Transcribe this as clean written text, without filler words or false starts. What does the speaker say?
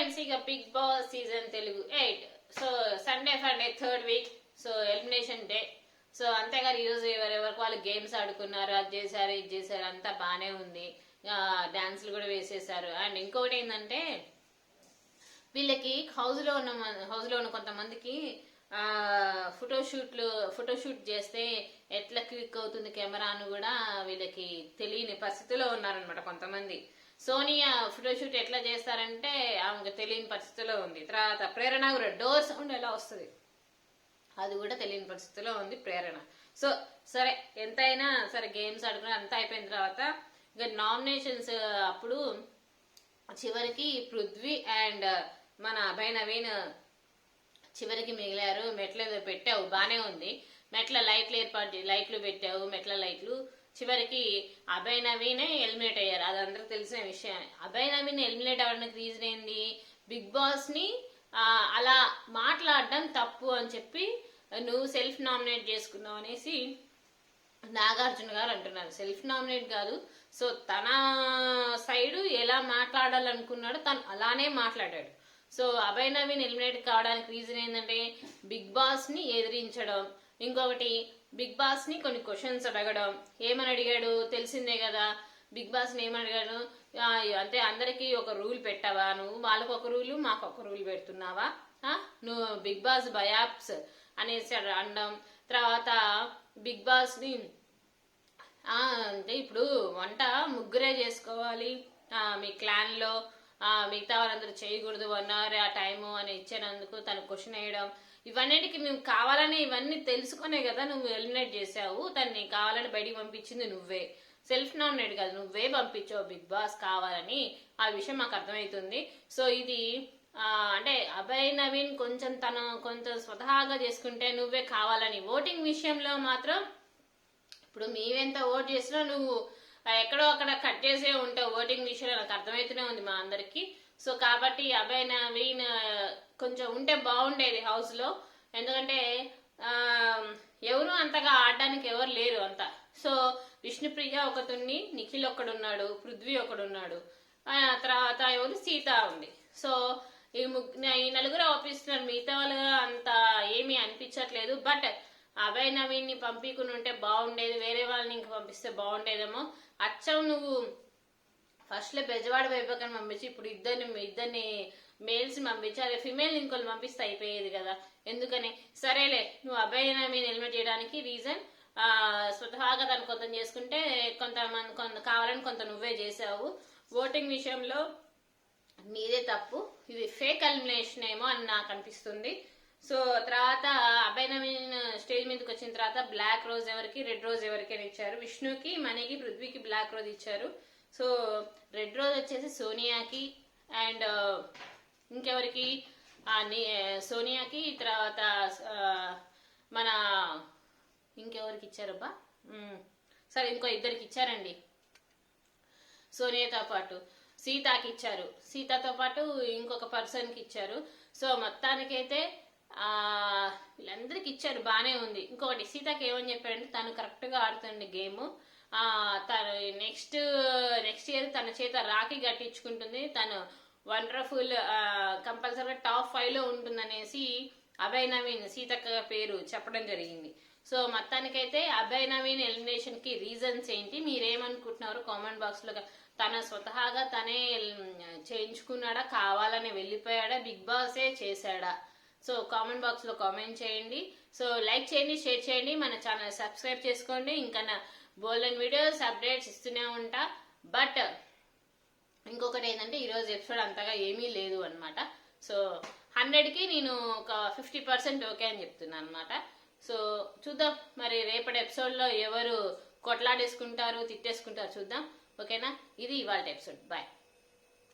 Friends, ఇక Bigg Boss season Telugu 8. So Sunday Funday third week. So elimination day. So అంతేగాని ఈరోజు ఎవరెవరికి వాళ్ళు గేమ్స్ ఆడుకున్నారు, అది చేశారు ఇది చేశారు, అంతా బాగానే ఉంది. డాన్సులు కూడా వేసేసారు. అండ్ ఇంకొకటి ఏంటంటే వీళ్ళకి హౌస్ లో ఉన్న కొంతమందికి ఫోటోషూట్ చేస్తే ఎట్లా క్లిక్ అవుతుంది కెమెరా అని కూడా వీళ్ళకి తెలియని పరిస్థితిలో ఉన్నారనమాట కొంతమంది. సోనియా ఫోటోషూట్ ఎట్లా చేస్తారంటే ఆమెకు తెలియని పరిస్థితిలో ఉంది. తర్వాత ప్రేరణ కూడా డోర్ సౌండ్ ఎలా వస్తుంది అది కూడా తెలియని పరిస్థితిలో ఉంది ప్రేరణ. సో సరే, ఎంతైనా సరే గేమ్స్ ఆడుకుని అంతా అయిపోయిన తర్వాత ఇక నామినేషన్స్ అప్పుడు చివరికి పృథ్వీ అండ్ మన అభయ్ నవీన్ చివరికి మిగిలారు. మెట్లు పెట్టావు బానే ఉంది, మెట్ల లైట్లు పెట్టావు, మెట్ల లైట్లు. చివరికి అభయ్ నవీనే ఎలిమినేట్ అయ్యారు. అది అందరికి తెలిసిన విషయం. అభయ్ నవీన్ ఎలిమినేట్ అవ్వడానికి రీజన్ ఏంది? బిగ్ బాస్ ని అలా మాట్లాడడం తప్పు అని చెప్పి నువ్వు సెల్ఫ్ నామినేట్ చేసుకున్నావు అనేసి నాగార్జున గారు అంటున్నారు. సెల్ఫ్ నామినేట్ కాదు, సో తన సైడ్ ఎలా మాట్లాడాలనుకున్నాడో తను అలానే మాట్లాడాడు. సో అభయ్ నవీన్ ఎలిమినేట్ కావడానికి రీజన్ ఏంటంటే బిగ్ బాస్ ని ఎదిరించడం, ఇంకొకటి బిగ్ బాస్ ని కొన్ని క్వశ్చన్స్ అడగడం. ఏమని అడిగాడు తెలిసిందే కదా. బిగ్ బాస్ ని ఏమని అడిగాడు అంటే అందరికి ఒక రూల్ పెట్టావా నువ్వు? వాళ్ళకు ఒక రూలు మాకు ఒక రూల్ పెడుతున్నావా? నువ్వు బిగ్ బాస్ బయాప్స్ అనేసి అనడం. తర్వాత బిగ్ బాస్ ని అంటే ఇప్పుడు వంట ముగ్గురే చేసుకోవాలి మీ క్లాన్ లో, మిగతా వాళ్ళందరూ చేయకూడదు 1 hour ఆ టైము అని ఇచ్చినందుకు తను క్వశ్చన్ వేయడం. ఇవన్నిటికి నువ్వు కావాలని ఇవన్నీ తెలుసుకునే కదా నువ్వు ఎలిమినేట్ చేసావు. తన్ని కావాలని బయటికి పంపించింది నువ్వే, సెల్ఫ్ నామినేట్ కాదు, నువ్వే పంపించావు బిగ్ బాస్ కావాలని. ఆ విషయం మాకు అర్థమవుతుంది. సో ఇది అంటే అభయ్ నవీన్ కొంచెం స్వతహాగా చేసుకుంటే నువ్వే కావాలని. ఓటింగ్ విషయంలో మాత్రం ఇప్పుడు మేవెంత ఓట్ చేసినా నువ్వు ఎక్కడో అక్కడ కట్ చేసే ఉంటావు. ఓటింగ్ విషయంలో నాకు అర్థమవుతూనే ఉంది మా అందరికి. సో కాబట్టి అభయ్ నవీన్ కొంచెం ఉంటే బాగుండేది హౌస్ లో. ఎందుకంటే ఎవరు అంతగా ఆడడానికి ఎవరు లేరు అంతా. సో విష్ణుప్రియ ఒకతుంది, నిఖిల్ ఒకడున్నాడు, పృథ్వీ ఒకడున్నాడు, తర్వాత ఎవరు సీత ఉంది. సో ఈ నలుగురు ఆపిస్తున్నారు. మిగతా వాళ్ళు అంత ఏమీ అనిపించట్లేదు. బట్ అభయ్ నవీన్ ని పంపించుకుని ఉంటే బాగుండేది, వేరే వాళ్ళని ఇంక పంపిస్తే బాగుండేదేమో. అచ్చం నువ్వు ఫస్ట్ లో బెజవాడ వైభవకని పంపించి ఇప్పుడు ఇద్దరిని మేల్స్ పంపించి అదే ఫిమేల్ ఇంకోళ్ళు పంపిస్తే అయిపోయేది కదా. ఎందుకని సరేలే, నువ్వు అభయ్ నవీన్ ఎలిమినేట్ చేయడానికి రీజన్ స్వతహాగా తను కొంత చేసుకుంటే కొంతమంది కావాలని కొంత నువ్వే చేసావు. ఓటింగ్ విషయంలో నీదే తప్పు. ఇది ఫేక్ ఎలిమినేషన్ ఏమో అని నాకు అనిపిస్తుంది. సో తర్వాత అభయ్ నవీన్ స్టేజ్ మీదకి వచ్చిన తర్వాత బ్లాక్ రోజ్ ఎవరికి, రెడ్ రోజ్ ఎవరికి అని ఇచ్చారు. విష్ణుకి, మణికి, పృథ్వీకి బ్లాక్ రోజ్ ఇచ్చారు. సో రెడ్ రోజ్ వచ్చేసి సోనియాకి అండ్ ఇంకెవరికి సోనియాకి, తర్వాత మన ఇంకెవరికి ఇచ్చారబ్బా సరే ఇంకో ఇద్దరికి ఇచ్చారండి. సోనియాతో పాటు సీతాకి ఇచ్చారు, సీతాతో పాటు ఇంకొక పర్సన్కి ఇచ్చారు. సో మొత్తానికైతే వీళ్ళందరికి ఇచ్చారు, బానే ఉంది. ఇంకొకటి సీతకి ఏమని చెప్పారంటే తను కరెక్ట్ గా ఆడుతుంది గేమ్. తను నెక్స్ట్ ఇయర్ తన చేత రాఖీ కట్టించుకుంటుంది, తను వండర్ఫుల్ కంపల్సరీగా టాప్ 5 లో ఉంటుందనేసి అభయ్ నవీన్ సీతక్క పేరు చెప్పడం జరిగింది. సో మొత్తానికైతే అభయ్ నవీన్ ఎలిమినేషన్ కి రీజన్స్ ఏంటి, మీరేమనుకుంటున్నారు కామెంట్ బాక్స్ లో. తన స్వతహాగా తనే చేయించుకున్నాడా, కావాలని వెళ్ళిపోయాడా, బిగ్ బాసే చేశాడా? సో కామెంట్ బాక్స్ లో కామెంట్ చేయండి. సో లైక్ చేయండి, షేర్ చేయండి, మన ఛానల్ సబ్స్క్రైబ్ చేసుకోండి. ఇంకా నా బోల్డెన్ వీడియోస్ అప్డేట్స్ ఇస్తూనే ఉంటా. బట్ ఇంకొకటి ఏంటంటే ఈరోజు ఎపిసోడ్ అంతగా ఏమీ లేదు అనమాట. సో 100కి నేను ఒక 50% ఓకే అని చెప్తున్నాను అనమాట. సో చూద్దాం మరి రేపటి ఎపిసోడ్ లో ఎవరు కొట్లాడేసుకుంటారు, తిట్టేసుకుంటారు చూద్దాం. ఓకేనా? ఇది ఇవాళ ఎపిసోడ్. బాయ్.